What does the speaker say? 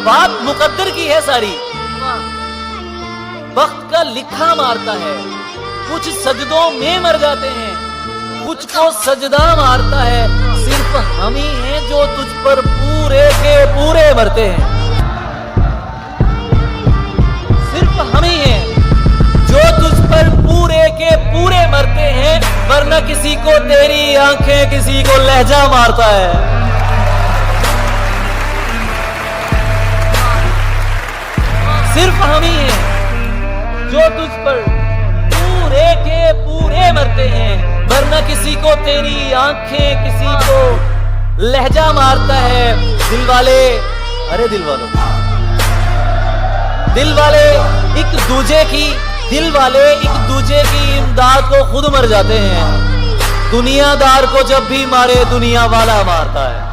बात मुकद्दर की है सारी, वक्त का लिखा मारता है। कुछ सजदों में मर जाते हैं, कुछ को सजदा मारता है। सिर्फ हम ही हैं जो तुझ पर पूरे के पूरे मरते हैं। सिर्फ हम ही हैं जो तुझ पर पूरे के पूरे मरते हैं, वरना किसी को तेरी आंखें, किसी को लहजा मारता है। सिर्फ हम ही हैं जो तुझ पर पूरे के पूरे मरते हैं, वरना किसी को तेरी आंखें, किसी को लहजा मारता है। दिल वाले, अरे दिल वालों, दिल वाले एक दूजे की, दिल वाले एक दूजे की इमदाद को खुद मर जाते हैं। दुनियादार को जब भी मारे दुनिया वाला मारता है।